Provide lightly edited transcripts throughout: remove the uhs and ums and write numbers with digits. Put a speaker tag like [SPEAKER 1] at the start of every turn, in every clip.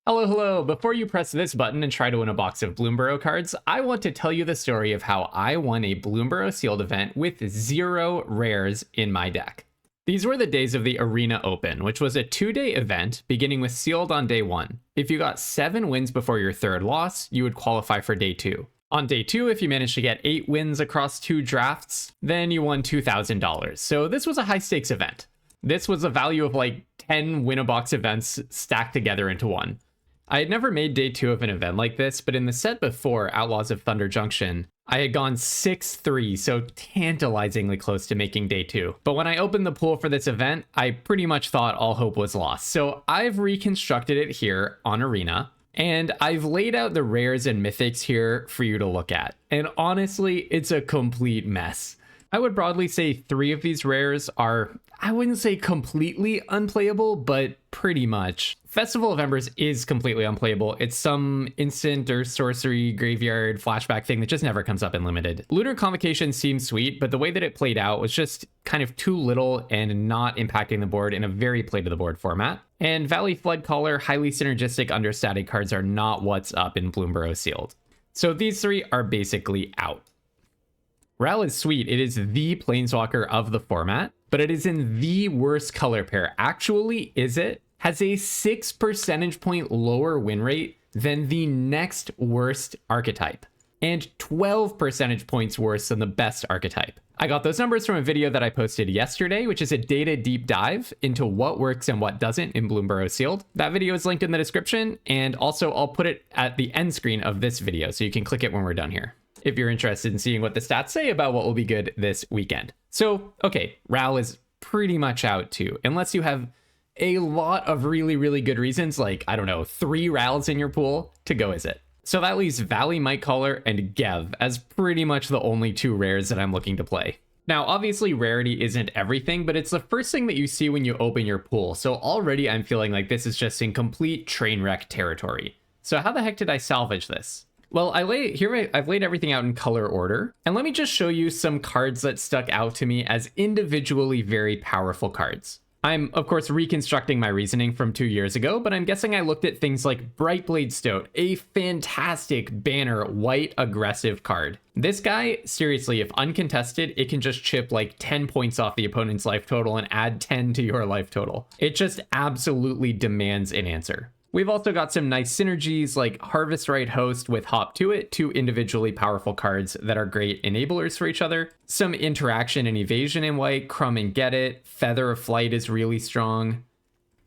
[SPEAKER 1] Hello. Before you press this button and try to win a box of Bloomburrow cards, I want to tell you the story of how I won a Bloomburrow sealed event with 0 rares in my deck. These were the days of the Arena Open, which was a 2-day event beginning with sealed on day 1. If you got 7 wins before your 3rd loss, you would qualify for day 2. On day 2, if you managed to get 8 wins across 2 drafts, then you won $2,000. So this was a high stakes event. This was a value of like 10 win-a-box events stacked together into one. I had never made day 2 of an event like this, but in the set before, Outlaws of Thunder Junction, I had gone 6-3, so tantalizingly close to making day 2. But when I opened the pool for this event, I pretty much thought all hope was lost. So I've reconstructed it here on Arena, and I've laid out the rares and mythics here for you to look at. And honestly, it's a complete mess. I would broadly say 3 of these rares are, I wouldn't say completely unplayable, but pretty much. Festival of Embers is completely unplayable. It's some instant or sorcery graveyard flashback thing that just never comes up in limited. Lunar Convocation seems sweet, but the way that it played out was just kind of too little and not impacting the board in a very play to the board format. And Valley Flood Caller, highly synergistic understatic cards are not what's up in Bloomburrow Sealed. So these 3 are basically out. Ral is sweet. It is the planeswalker of the format, but it is in the worst color pair. Actually, is it? Has a 6 percentage point lower win rate than the next worst archetype, and 12 percentage points worse than the best archetype. I got those numbers from a video that I posted yesterday, which is a data deep dive into what works and what doesn't in Bloomburrow Sealed. That video is linked in the description, and also I'll put it at the end screen of this video, so you can click it when we're done here, if you're interested in seeing what the stats say about what will be good this weekend. So, okay, Ral is pretty much out too, unless you have a lot of really good reasons, like, I don't know, 3 Rals in your pool to go is it. So that leaves Valley Might Caller and Gev as pretty much the only 2 rares that I'm looking to play. Now, obviously rarity isn't everything, but it's the first thing that you see when you open your pool. So already I'm feeling like this is just in complete train wreck territory. So how the heck did I salvage this? Well, I've laid everything out in color order, and let me just show you some cards that stuck out to me as individually very powerful cards. I'm, of course, reconstructing my reasoning from 2 years ago, but I'm guessing I looked at things like Brightblade Stoat, a fantastic banner white aggressive card. This guy, seriously, if uncontested, it can just chip like 10 points off the opponent's life total and add 10 to your life total. It just absolutely demands an answer. We've also got some nice synergies like Harvest Right Host with Hop to It, 2 individually powerful cards that are great enablers for each other. Some interaction and evasion in white, Crumb and Get It. Feather of Flight is really strong.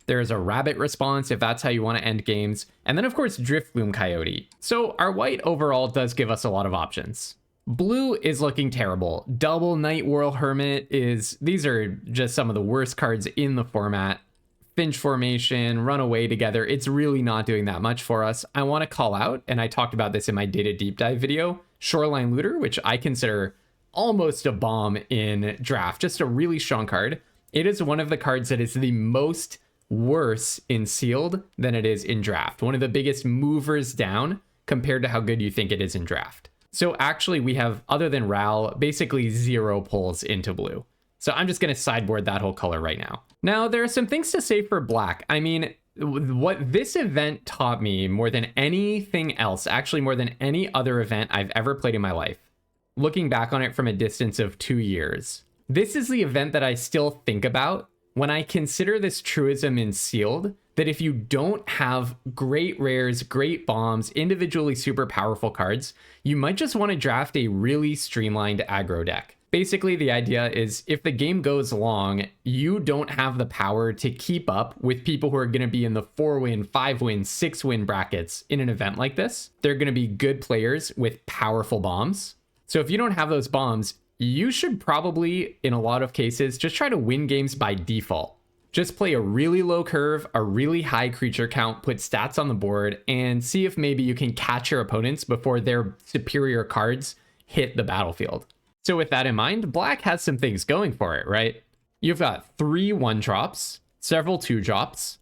[SPEAKER 1] There's a Rabbit Response if that's how you want to end games. And then of course Driftbloom Coyote. So our white overall does give us a lot of options. Blue is looking terrible. Double Night Whirl Hermit these are just some of the worst cards in the format. Finch Formation, Run Away Together, it's really not doing that much for us. I want to call out, and I talked about this in my data deep dive video, Shoreline Looter, which I consider almost a bomb in draft, just a really strong card. It is one of the cards that is the most worse in sealed than it is in draft. One of the biggest movers down compared to how good you think it is in draft. So actually we have, other than Ral, basically 0 pulls into blue. So I'm just going to sideboard that whole color right now. Now, there are some things to say for black. I mean, what this event taught me more than anything else, actually more than any other event I've ever played in my life, looking back on it from a distance of 2 years, this is the event that I still think about when I consider this truism in sealed, that if you don't have great rares, great bombs, individually super powerful cards, you might just want to draft a really streamlined aggro deck. Basically, the idea is if the game goes long, you don't have the power to keep up with people who are going to be in the 4-win, 5-win, 6-win brackets in an event like this. They're going to be good players with powerful bombs. So if you don't have those bombs, you should probably, in a lot of cases, just try to win games by default. Just play a really low curve, a really high creature count, put stats on the board, and see if maybe you can catch your opponents before their superior cards hit the battlefield. So with that in mind, black has some things going for it, right? You've got 3 1-drops, several 2-drops,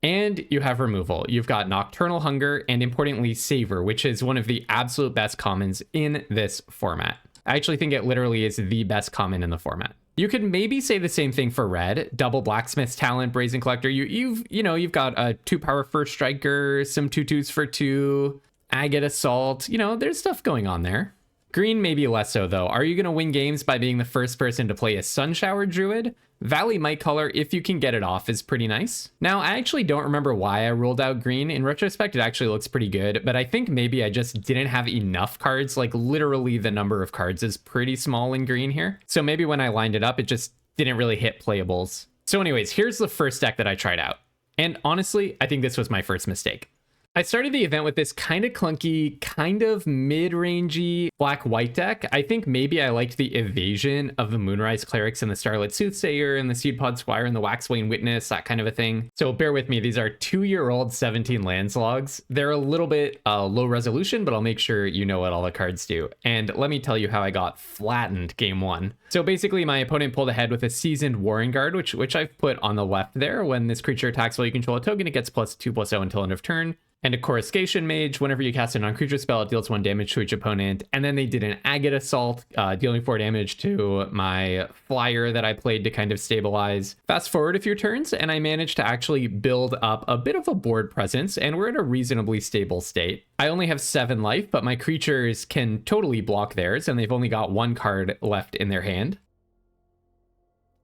[SPEAKER 1] and you have removal. You've got Nocturnal Hunger and, importantly, Savor, which is one of the absolute best commons in this format. I actually think it literally is the best common in the format. You could maybe say the same thing for red. Double Blacksmith's Talent, Brazen Collector. You've got a 2-power First Striker, some 2/2s for 2, Agate Assault. There's stuff going on there. Green maybe less so though. Are you going to win games by being the first person to play a Sunshower Druid? Valley Might Color, if you can get it off, is pretty nice. Now, I actually don't remember why I ruled out green. In retrospect, it actually looks pretty good, but I think maybe I just didn't have enough cards. Like, literally, the number of cards is pretty small in green here. So maybe when I lined it up, it just didn't really hit playables. So anyways, here's the first deck that I tried out. And honestly, I think this was my first mistake. I started the event with this kind of clunky, kind of mid-rangey black-white deck. I think maybe I liked the evasion of the Moonrise Clerics and the Starlit Soothsayer and the Seedpod Squire and the Waxbane Witness, that kind of a thing. So bear with me, these are 2-year-old 17 lands logs. They're a little bit low resolution, but I'll make sure you know what all the cards do. And let me tell you how I got flattened game 1. So basically my opponent pulled ahead with a Seasoned Warren Guard, which I've put on the left there. When this creature attacks while you control a token, it gets +2/+0 until end of turn. And a Coruscation Mage, whenever you cast a non-creature spell, it deals 1 damage to each opponent. And then they did an Agate Assault, dealing 4 damage to my flyer that I played to kind of stabilize. Fast forward a few turns, and I managed to actually build up a bit of a board presence, and we're in a reasonably stable state. I only have 7 life, but my creatures can totally block theirs, and they've only got 1 card left in their hand.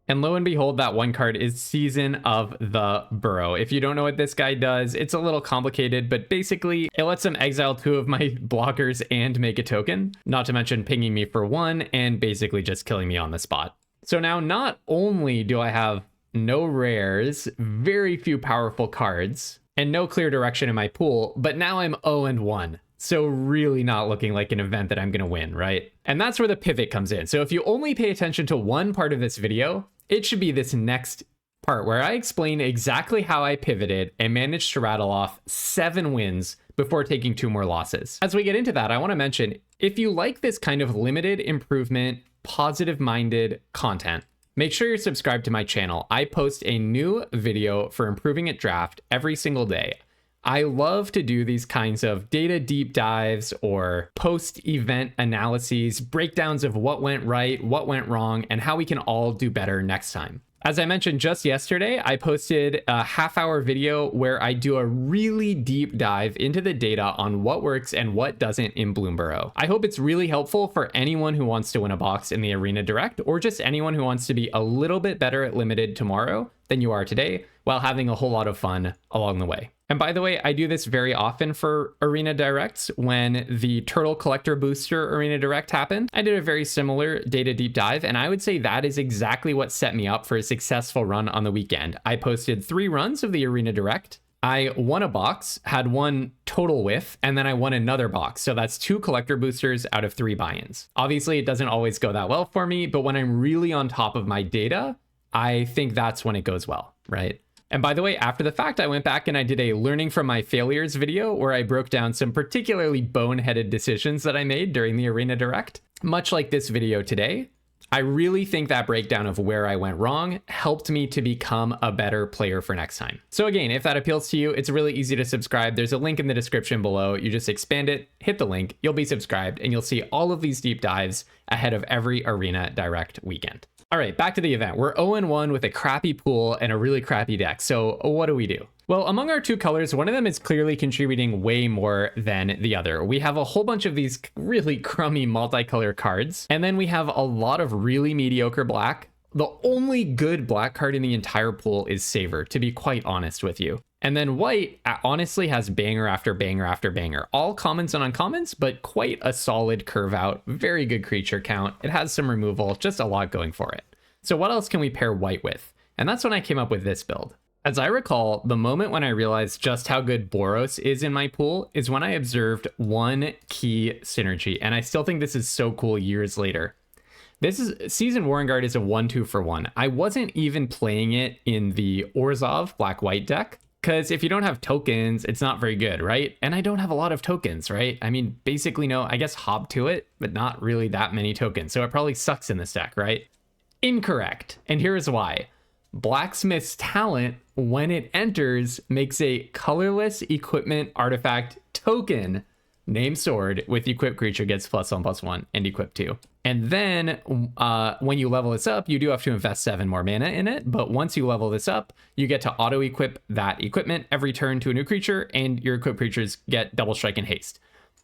[SPEAKER 1] And lo and behold, that 1 card is Season of the Burrow. If you don't know what this guy does, it's a little complicated, but basically it lets them exile 2 of my blockers and make a token, not to mention pinging me for 1 and basically just killing me on the spot. So now not only do I have no rares, very few powerful cards, and no clear direction in my pool, but now I'm 0-1. So really not looking like an event that I'm going to win, right? And that's where the pivot comes in. So if you only pay attention to one part of this video, it should be this next part where I explain exactly how I pivoted and managed to rattle off 7 wins before taking 2 more losses. As we get into that, I want to mention, if you like this kind of limited improvement, positive-minded content, make sure you're subscribed to my channel. I post a new video for improving at draft every single day. I love to do these kinds of data deep dives or post-event analyses, breakdowns of what went right, what went wrong, and how we can all do better next time. As I mentioned just yesterday, I posted a half-hour video where I do a really deep dive into the data on what works and what doesn't in Bloomburrow. I hope it's really helpful for anyone who wants to win a box in the Arena Direct, or just anyone who wants to be a little bit better at Limited tomorrow than you are today, while having a whole lot of fun along the way. And by the way, I do this very often for Arena Directs. When the Turtle Collector Booster Arena Direct happened, I did a very similar data deep dive, and I would say that is exactly what set me up for a successful run on the weekend. I posted 3 runs of the Arena Direct. I won a box, had 1 total whiff, and then I won another box. So that's 2 collector boosters out of 3 buy-ins. Obviously, it doesn't always go that well for me, but when I'm really on top of my data, I think that's when it goes well, right? And by the way, after the fact, I went back and I did a learning from my failures video where I broke down some particularly boneheaded decisions that I made during the Arena Direct. Much like this video today, I really think that breakdown of where I went wrong helped me to become a better player for next time. So again, if that appeals to you, it's really easy to subscribe. There's a link in the description below. You just expand it, hit the link, you'll be subscribed, and you'll see all of these deep dives ahead of every Arena Direct weekend. All right, back to the event. We're 0-1 with a crappy pool and a really crappy deck. So what do we do? Well, among our 2 colors, one of them is clearly contributing way more than the other. We have a whole bunch of these really crummy multicolor cards, and then we have a lot of really mediocre black. The only good black card in the entire pool is Savor, to be quite honest with you. And then white honestly has banger after banger after banger. All commons and uncommons, but quite a solid curve out. Very good creature count. It has some removal, just a lot going for it. So what else can we pair white with? And that's when I came up with this build. As I recall, the moment when I realized just how good Boros is in my pool is when I observed one key synergy. And I still think this is so cool years later. This is Seasoned Warren Guard is a 1/2 for 1. I wasn't even playing it in the Orzhov black-white deck, because if you don't have tokens, it's not very good, right? And I don't have a lot of tokens, right? I mean, basically no, I guess Hob to it, but not really that many tokens. So it probably sucks in this deck, right? Incorrect. And here's why. Blacksmith's Talent, when it enters, makes a colorless equipment artifact token name sword with equipped creature gets +1/+1 and equip 2. And then when you level this up, you do have to invest 7 more mana in it. But once you level this up, you get to auto equip that equipment every turn to a new creature, and your equipped creatures get double strike and haste.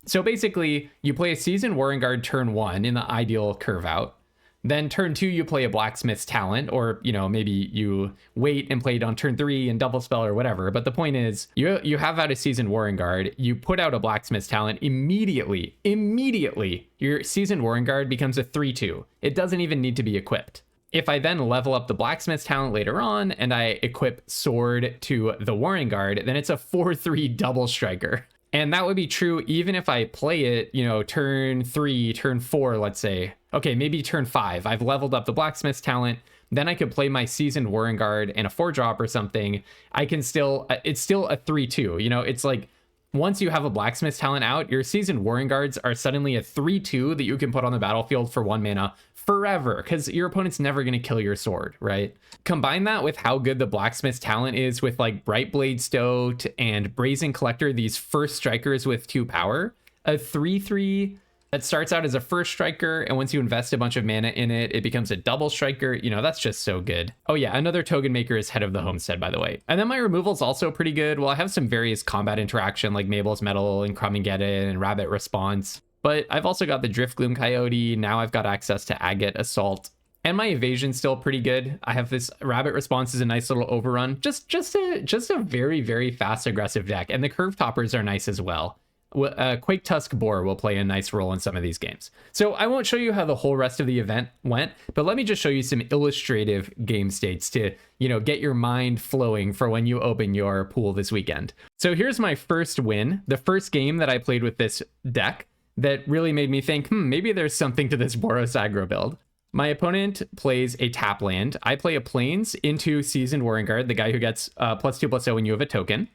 [SPEAKER 1] So basically, you play a Seasoned Warring Guard turn 1 in the ideal curve out. Then turn 2, you play a Blacksmith's Talent, or, you know, maybe you wait and play it on turn 3 and double spell or whatever. But the point is, you have out a Seasoned Warring Guard, you put out a Blacksmith's Talent, immediately, your Seasoned Warring Guard becomes a 3/2. It doesn't even need to be equipped. If I then level up the Blacksmith's Talent later on, and I equip Sword to the Warring Guard, then it's a 4/3 double striker. And that would be true even if I play it, you know, turn 3, turn 4, let's say. Okay, maybe turn 5. I've leveled up the Blacksmith's Talent. Then I could play my Seasoned Warring Guard and a 4-drop or something. I can still, it's still a 3/2. You know, it's like once you have a Blacksmith's Talent out, your Seasoned Warring Guards are suddenly a 3/2 that you can put on the battlefield for 1 mana forever, because your opponent's never going to kill your sword, right? Combine that with how good the Blacksmith's Talent is with like Brightblade Stoat and Brazen Collector, these first strikers with 2 power, a 3/3 that starts out as a first striker, and once you invest a bunch of mana in it, it becomes a double striker. You know, that's just so good. Oh yeah, another token maker is Head of the Homestead, by the way. And then my removal's also pretty good. Well, I have some various combat interaction like Mabel's Metal and Crummageddon and Rabbit Response. But I've also got the Driftgloom Coyote. Now I've got access to Agate Assault. And my evasion's still pretty good. I have this Rabbit Response is a nice little overrun. Just a very, very fast aggressive deck. And the Curve Toppers are nice as well. Quake Tusk Boar will play a nice role in some of these games. So I won't show you how the whole rest of the event went, but let me just show you some illustrative game states to, you know, get your mind flowing for when you open your pool this weekend. So here's my first win, the first game that I played with this deck that really made me think, maybe there's something to this Boros aggro build. My opponent plays a tap land. I play a Plains into Seasoned Warring Guard, the guy who gets +2/+0 when you have a token.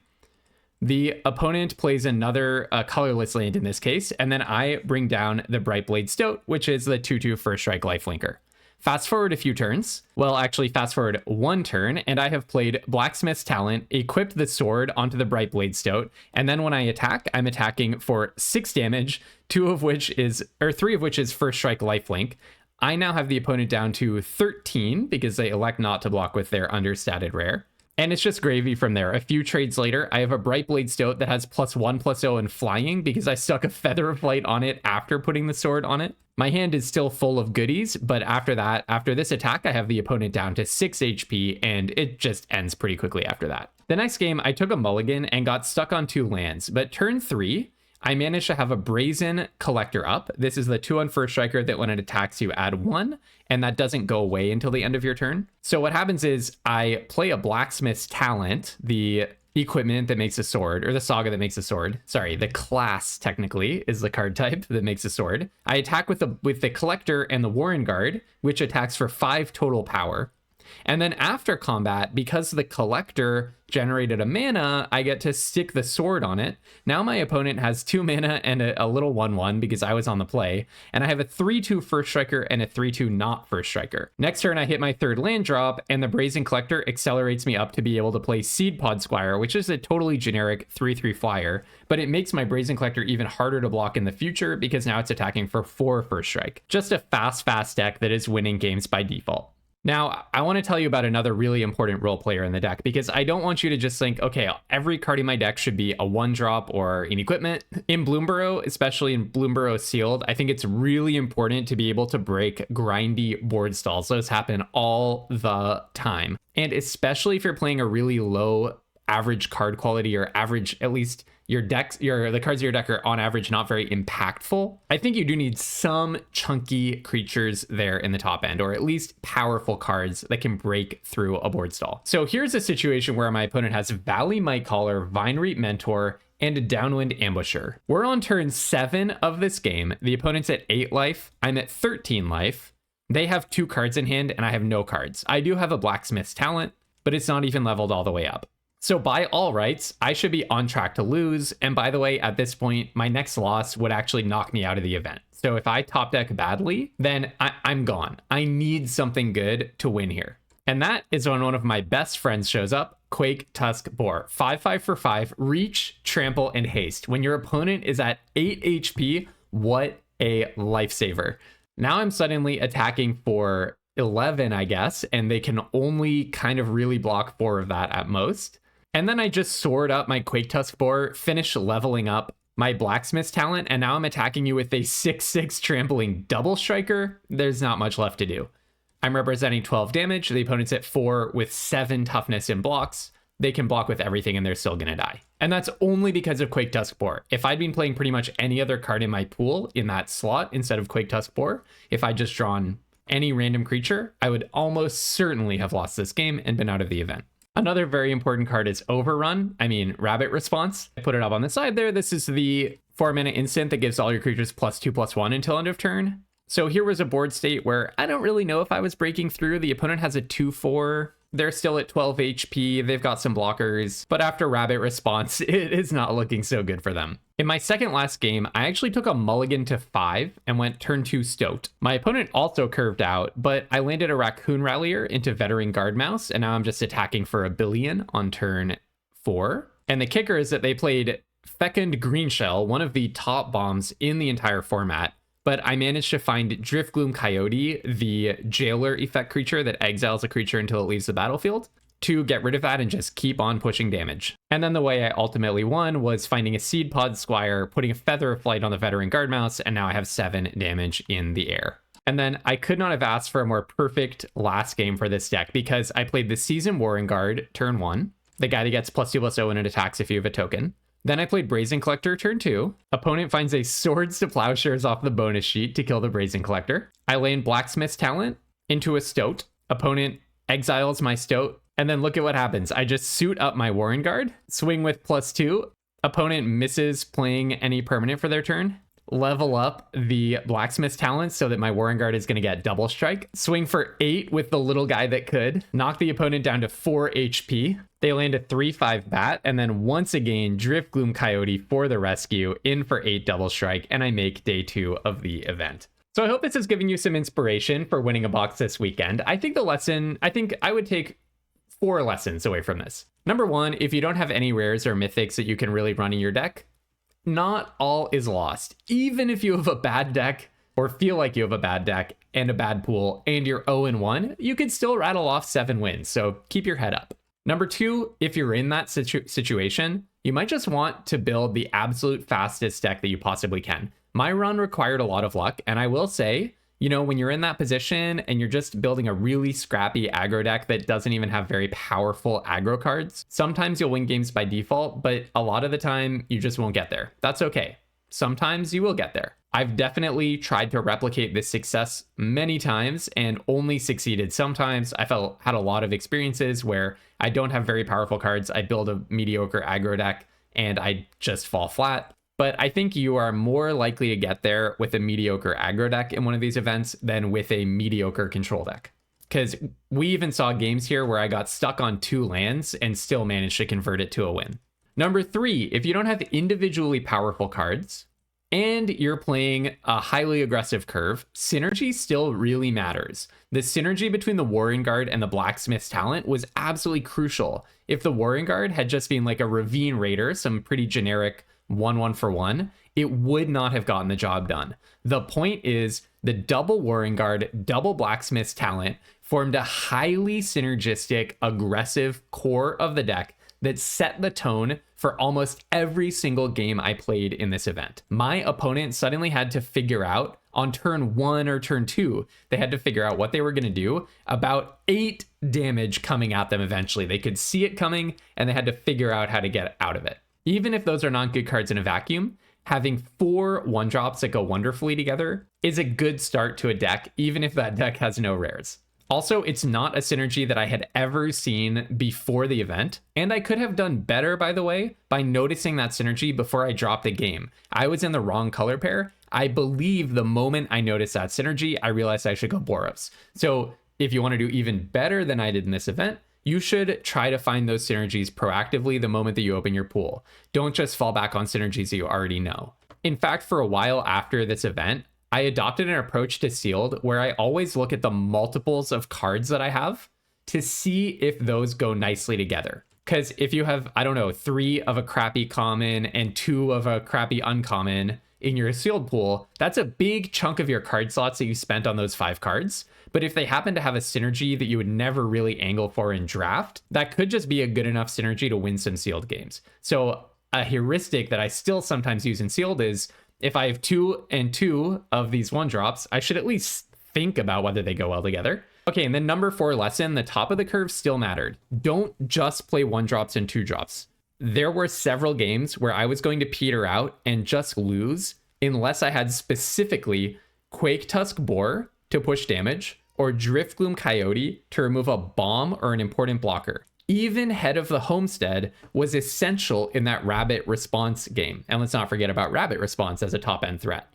[SPEAKER 1] The opponent plays another colorless land in this case, and then I bring down the Brightblade Stoat, which is the 2/2 first strike lifelinker. Fast forward a few turns. Well, actually fast forward 1 turn, and I have played Blacksmith's Talent, equipped the sword onto the Brightblade Stoat, and then when I attack, I'm attacking for 6 damage, 3 of which is first strike lifelink. I now have the opponent down to 13 because they elect not to block with their understated rare. And it's just gravy from there. A few trades later, I have a Brightblade Stoat that has +1/+0 in flying because I stuck a Feather of Flight on it after putting the sword on it. My hand is still full of goodies, but after this attack, I have the opponent down to 6 HP, and it just ends pretty quickly after that. The next game, I took a mulligan and got stuck on 2 lands, but turn 3, I managed to have a Brazen Collector up. This is the 2/1 first striker that when it attacks you add 1, and that doesn't go away until the end of your turn. So what happens is I play a Blacksmith's Talent, the equipment that makes a sword, or the saga that makes a sword. Sorry, the class technically is the card type that makes a sword. I attack with the Collector and the Warren Guard, which attacks for 5 total power. And then after combat, because the Collector generated a mana, I get to stick the sword on it. Now my opponent has 2 mana and a little 1/1 because I was on the play. And I have a 3/2 first striker and a 3/2 not first striker. Next turn, I hit my 3rd land drop, and the Brazen Collector accelerates me up to be able to play Seed Pod Squire, which is a totally generic 3/3 flyer. But it makes my Brazen Collector even harder to block in the future because now it's attacking for 4 first strike. Just a fast deck that is winning games by default. Now, I want to tell you about another really important role player in the deck, because I don't want you to just think, okay, every card in my deck should be a 1-drop or an equipment. In Bloomburrow, especially in Bloomburrow Sealed, I think it's really important to be able to break grindy board stalls. Those happen all the time. And especially if you're playing a really low average card quality, or average, at least the cards of your deck are on average not very impactful, I think you do need some chunky creatures there in the top end, or at least powerful cards that can break through a board stall. So here's a situation where my opponent has Valley Mightcaller, Vinereap Mentor, and a Downwind Ambusher. We're on turn 7 of this game. The opponent's at 8 life. I'm at 13 life. They have 2 cards in hand, and I have no cards. I do have a Blacksmith's Talent, but it's not even leveled all the way up. So by all rights, I should be on track to lose. And by the way, at this point, my next loss would actually knock me out of the event. So if I top deck badly, then I'm gone. I need something good to win here. And that is when one of my best friends shows up, Quake Tusk Boar. 5/5 for 5, reach, trample, and haste. When your opponent is at 8 HP, what a lifesaver. Now I'm suddenly attacking for 11, I guess, and they can only kind of really block 4 of that at most. And then I just sword up my Quake Tusk Boar, finish leveling up my Blacksmith's talent, and now I'm attacking you with a 6/6 trampling double striker. There's not much left to do. I'm representing 12 damage. The opponent's at 4 with 7 toughness and blocks. They can block with everything and they're still gonna die. And that's only because of Quake Tusk Boar. If I'd been playing pretty much any other card in my pool in that slot instead of Quake Tusk Boar, if I'd just drawn any random creature, I would almost certainly have lost this game and been out of the event. Another very important card is Rabbit Response. I put it up on the side there. This is the 4-mana instant that gives all your creatures +2/+1 until end of turn. So here was a board state where I don't really know if I was breaking through. The opponent has a 2/4. They're still at 12 HP. They've got some blockers. But after Rabbit Response, it is not looking so good for them. In my second last game, I actually took a mulligan to 5 and went turn 2 Stoked. My opponent also curved out, but I landed a Raccoon Rallier into Veteran Guard Mouse, and now I'm just attacking for 1 billion on turn 4. And the kicker is that they played Fecund Greenshell, one of the top bombs in the entire format. But I managed to find Driftgloom Coyote, the jailer effect creature that exiles a creature until it leaves the battlefield, to get rid of that and just keep on pushing damage. And then the way I ultimately won was finding a Seed Pod Squire, putting a Feather of Flight on the Veteran Guard Mouse, and now I have 7 damage in the air. And then I could not have asked for a more perfect last game for this deck because I played the Seasoned Warring Guard turn 1, the guy that gets +2/+0 when it attacks if you have a token. Then I played Brazen Collector turn 2. Opponent finds a Swords to Plowshares off the bonus sheet to kill the Brazen Collector. I land Blacksmith's Talent into a Stoat. Opponent exiles my Stoat. And then look at what happens. I just suit up my Warren Guard, swing with +2. Opponent misses playing any permanent for their turn. Level up the Blacksmith's Talent so that my Warren Guard is going to get double strike. Swing for 8 with the little guy that could. Knock the opponent down to 4 HP. They land a 3/5 bat, and then once again, Driftgloom Coyote for the rescue, in for 8 double strike, and I make day 2 of the event. So I hope this is giving you some inspiration for winning a box this weekend. I think I would take 4 lessons away from this. Number 1, if you don't have any rares or mythics that you can really run in your deck, not all is lost. Even if you have a bad deck or feel like you have a bad deck and a bad pool and you're 0-1, you could still rattle off 7 wins. So keep your head up. Number 2, if you're in that situation, you might just want to build the absolute fastest deck that you possibly can. My run required a lot of luck, and I will say, when you're in that position and you're just building a really scrappy aggro deck that doesn't even have very powerful aggro cards, sometimes you'll win games by default, but a lot of the time you just won't get there. That's okay. Sometimes you will get there. I've definitely tried to replicate this success many times and only succeeded sometimes. Had a lot of experiences where I don't have very powerful cards. I build a mediocre aggro deck and I just fall flat. But I think you are more likely to get there with a mediocre aggro deck in one of these events than with a mediocre control deck. Because we even saw games here where I got stuck on 2 lands and still managed to convert it to a win. Number 3, if you don't have individually powerful cards and you're playing a highly aggressive curve, synergy still really matters. The synergy between the Warring Guard and the Blacksmith's Talent was absolutely crucial. If the Warring Guard had just been like a Ravine Raider, some pretty generic 1/1 for 1, it would not have gotten the job done. The point is the double Warring Guard, double Blacksmith's Talent formed a highly synergistic, aggressive core of the deck that set the tone for almost every single game I played in this event. My opponent suddenly had to figure out on turn 1 or turn 2, they had to figure out what they were going to do about 8 damage coming at them eventually. They could see it coming and they had to figure out how to get out of it. Even if those are not good cards in a vacuum, having 4 1-drops that go wonderfully together is a good start to a deck, even if that deck has no rares. Also, it's not a synergy that I had ever seen before the event, and I could have done better, by the way, by noticing that synergy before I dropped the game. I was in the wrong color pair. I believe the moment I noticed that synergy, I realized I should go Boros. So if you want to do even better than I did in this event, you should try to find those synergies proactively the moment that you open your pool. Don't just fall back on synergies that you already know. In fact, for a while after this event, I adopted an approach to sealed where I always look at the multiples of cards that I have to see if those go nicely together. Because if you have, I don't know, 3 of a crappy common and 2 of a crappy uncommon in your sealed pool, that's a big chunk of your card slots that you spent on those 5 cards. But if they happen to have a synergy that you would never really angle for in draft, that could just be a good enough synergy to win some sealed games. So a heuristic that I still sometimes use in sealed is if I have 2 and 2 of these 1-drops, I should at least think about whether they go well together. Okay, and then number 4 lesson, the top of the curve still mattered. Don't just play 1-drops and 2-drops. There were several games where I was going to peter out and just lose unless I had specifically Quake Tusk Boar to push damage or Driftgloom Coyote to remove a bomb or an important blocker. Even Head of the Homestead was essential in that Rabbit Response game. And let's not forget about Rabbit Response as a top-end threat.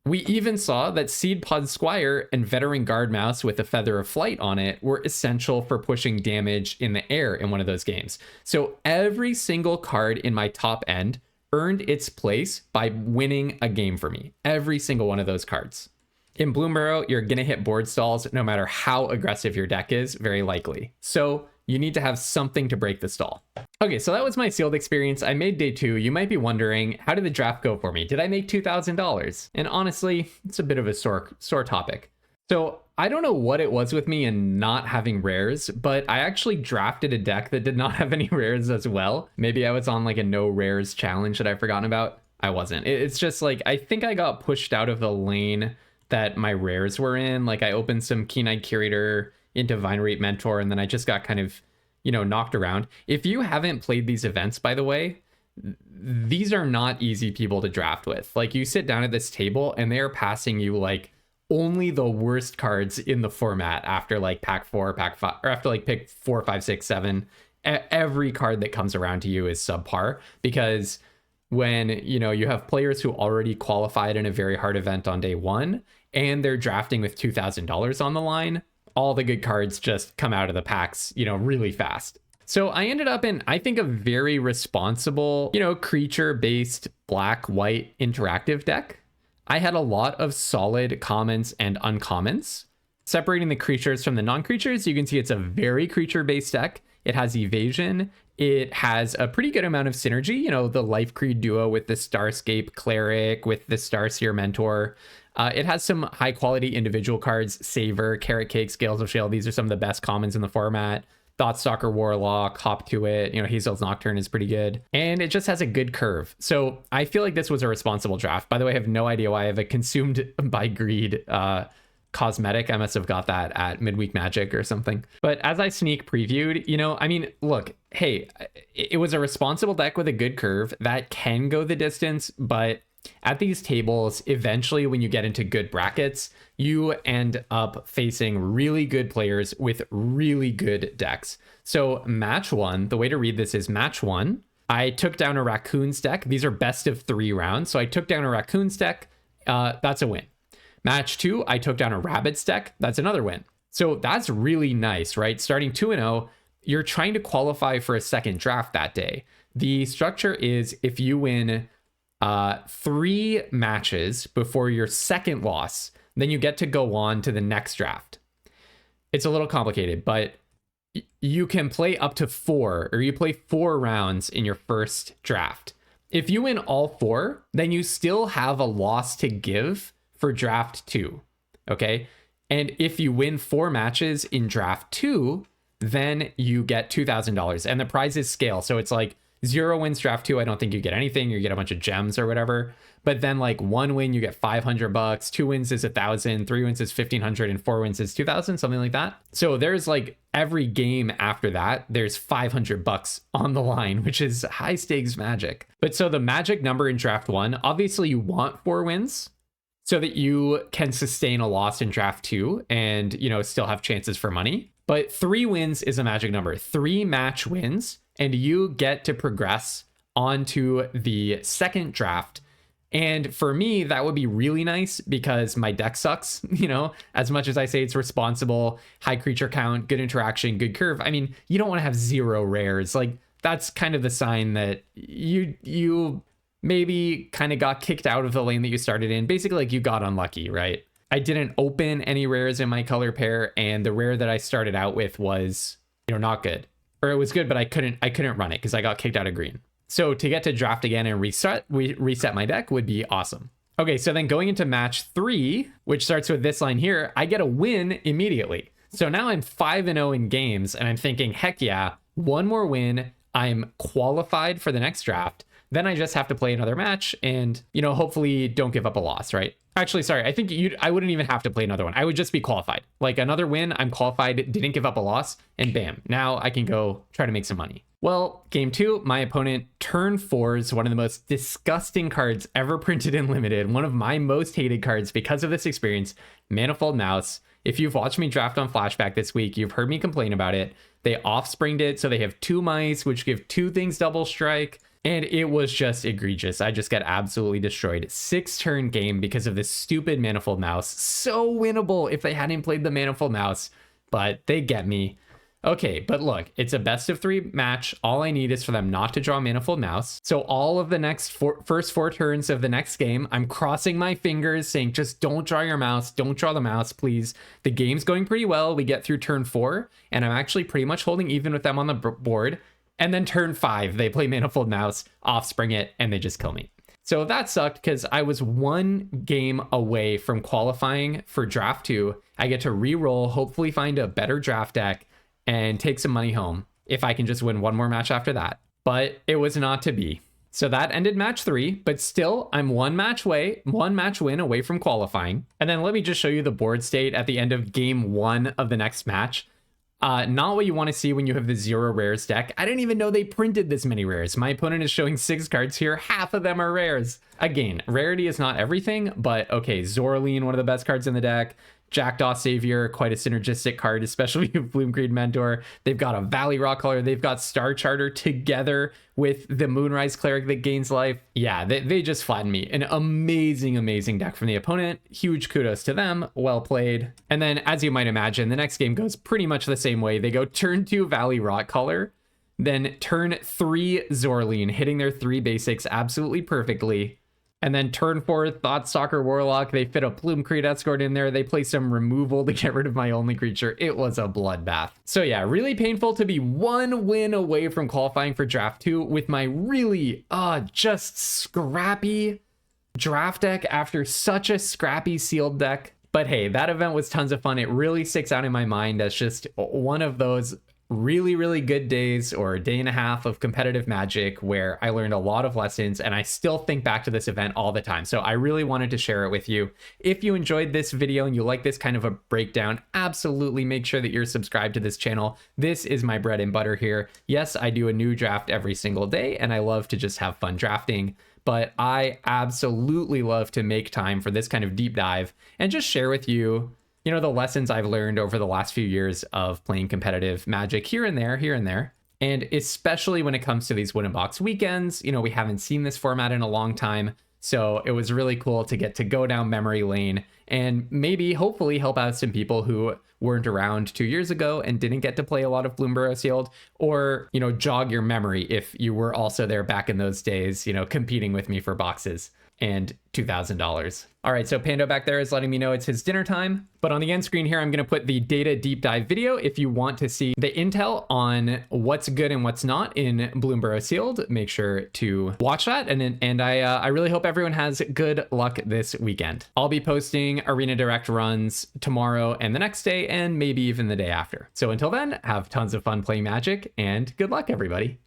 [SPEAKER 1] We even saw that Seed Pod Squire and Veteran Guard Mouse with a Feather of Flight on it were essential for pushing damage in the air in one of those games. So every single card in my top end earned its place by winning a game for me. Every single one of those cards. In Bloomburrow, you're going to hit board stalls no matter how aggressive your deck is, very likely. So you need to have something to break the stall. Okay, so that was my sealed experience. I made day 2. You might be wondering, how did the draft go for me? Did I make $2,000? And honestly, it's a bit of a sore topic. So I don't know what it was with me and not having rares, but I actually drafted a deck that did not have any rares as well. Maybe I was on like a no rares challenge that I've forgotten about. I wasn't. It's just like, I think I got pushed out of the lane that my rares were in. Like I opened some Keen-Eyed Curator into Vinerate Mentor, and then I just got kind of, knocked around. If you haven't played these events, by the way, these are not easy people to draft with. Like you sit down at this table and they are passing you like only the worst cards in the format after like pack 4, pack 5, or after like pick 4, 5, 6, 7. Every card that comes around to you is subpar, because when you have players who already qualified in a very hard event on day 1 and they're drafting with $2,000 on the line, all the good cards just come out of the packs, really fast. So I ended up in, I think, a very responsible, creature-based black-white interactive deck. I had a lot of solid commons and uncommons. Separating the creatures from the non-creatures, you can see it's a very creature-based deck. It has evasion. It has a pretty good amount of synergy, the Life Creed duo with the Starscape Cleric, with the Starseer Mentor. It has some high quality individual cards, Saver, Carrot Cake, Scales of Shale. These are some of the best commons in the format. Thoughtstalker Warlock, hop to it. Hazel's Nocturne is pretty good. And it just has a good curve. So I feel like this was a responsible draft. By the way, I have no idea why I have a Consumed by Greed cosmetic. I must have got that at Midweek Magic or something. But as I sneak previewed, look, hey, it was a responsible deck with a good curve that can go the distance, but at these tables, eventually when you get into good brackets, you end up facing really good players with really good decks. So match 1, the way to read this is match 1, I took down a Raccoons deck. These are best of 3 rounds. So I took down a Raccoons deck. That's a win. Match 2, I took down a Rabbits deck. That's another win. So that's really nice, right? Starting 2-0, you're trying to qualify for a second draft that day. The structure is if you win 3 matches before your second loss, then you get to go on to the next draft. It's a little complicated, but you can play up to 4, or you play 4 rounds in your first draft. If you win all 4, then you still have a loss to give for draft 2. Okay. And if you win 4 matches in draft 2, then you get $2,000, and the prizes scale. So it's like 0 wins draft 2, I don't think you get anything. You get a bunch of gems or whatever. But then like 1 win, you get $500. 2 wins is 1,000. 3 wins is 1,500, and 4 wins is 2,000, something like that. So there's like every game after that, there's $500 on the line, which is high stakes magic. But so the magic number in draft 1, obviously you want 4 wins so that you can sustain a loss in draft 2 and, still have chances for money. But 3 wins is a magic number. 3 match wins, and you get to progress onto the second draft. And for me, that would be really nice because my deck sucks, as much as I say it's responsible, high creature count, good interaction, good curve. I mean, you don't want to have 0 rares. Like that's kind of the sign that you maybe kind of got kicked out of the lane that you started in. Basically, like you got unlucky, right? I didn't open any rares in my color pair, and the rare that I started out with was, not good. Or it was good, but I couldn't run it because I got kicked out of green. So to get to draft again and reset my deck would be awesome. Okay, so then going into match 3, which starts with this line here, I get a win immediately. So now I'm 5-0 in games, and I'm thinking, heck yeah, one more win, I'm qualified for the next draft. Then I just have to play another match and, hopefully don't give up a loss, right? Actually, sorry, I think I wouldn't even have to play another one. I would just be qualified. Like another win, I'm qualified, didn't give up a loss, and bam, now I can go try to make some money. Well, game 2, my opponent turn 4s one of the most disgusting cards ever printed in Limited, one of my most hated cards because of this experience, Manifold Mouse. If you've watched me draft on Flashback this week, you've heard me complain about it. They offspringed it, so they have 2 mice, which give 2 things double strike, and it was just egregious. I just got absolutely destroyed. 6-turn game because of this stupid Manifold Mouse. So winnable if they hadn't played the Manifold Mouse, but they get me. Okay, but look, it's a best of 3 match. All I need is for them not to draw Manifold Mouse. So all of the first 4 turns of the next game, I'm crossing my fingers saying, just don't draw your mouse. Don't draw the mouse, please. The game's going pretty well. We get through turn 4, and I'm actually pretty much holding even with them on the board. And then turn 5, they play Manifold Mouse, offspring it, and they just kill me. So that sucked because I was 1 game away from qualifying for draft 2. I get to re-roll, hopefully find a better draft deck, and take some money home if I can just win 1 more match after that. But it was not to be. So that ended match 3, but still I'm 1 match win away from qualifying. And then let me just show you the board state at the end of game 1 of the next match. Not what you want to see when you have the 0 rares deck. I didn't even know they printed this many rares. My opponent is showing 6 cards here. Half of them are rares. Again, rarity is not everything, but okay, Zorleen, one of the best cards in the deck. Jackdaw Savior, quite a synergistic card, especially with Bloomcreed Mentor. They've got a Valley Rock Color. They've got Star Charter together with the Moonrise Cleric that gains life. Yeah, they just flattened me. An amazing, amazing deck from the opponent. Huge kudos to them. Well played. And then, as you might imagine, the next game goes pretty much the same way. They go turn 2 Valley Rock Color, then turn 3 Zorleen, hitting their 3 basics absolutely perfectly. And then turn 4, Thoughtstalker Warlock, they fit a Bloomcreed Escort in there. They play some removal to get rid of my only creature. It was a bloodbath. So yeah, really painful to be 1 win away from qualifying for draft 2 with my really, just scrappy draft deck after such a scrappy sealed deck. But hey, that event was tons of fun. It really sticks out in my mind as just one of those really, really good days or a day and a half of competitive Magic where I learned a lot of lessons, and I still think back to this event all the time. So I really wanted to share it with you. If you enjoyed this video and you like this kind of a breakdown, absolutely make sure that you're subscribed to this channel. This is my bread and butter here. Yes, I do a new draft every single day, and I love to just have fun drafting, but I absolutely love to make time for this kind of deep dive and just share with you the lessons I've learned over the last few years of playing competitive Magic here and there. And especially when it comes to these win box weekends, we haven't seen this format in a long time. So it was really cool to get to go down memory lane and maybe hopefully help out some people who weren't around 2 years ago and didn't get to play a lot of Bloomburrow Sealed, or, jog your memory if you were also there back in those days, competing with me for boxes and $2,000. All right, so Pando back there is letting me know it's his dinner time. But on the end screen here, I'm going to put the data deep dive video. If you want to see the intel on what's good and what's not in Bloomburrow Sealed, make sure to watch that. And I really hope everyone has good luck this weekend. I'll be posting Arena Direct runs tomorrow and the next day, and maybe even the day after. So until then, have tons of fun playing Magic, and good luck, everybody.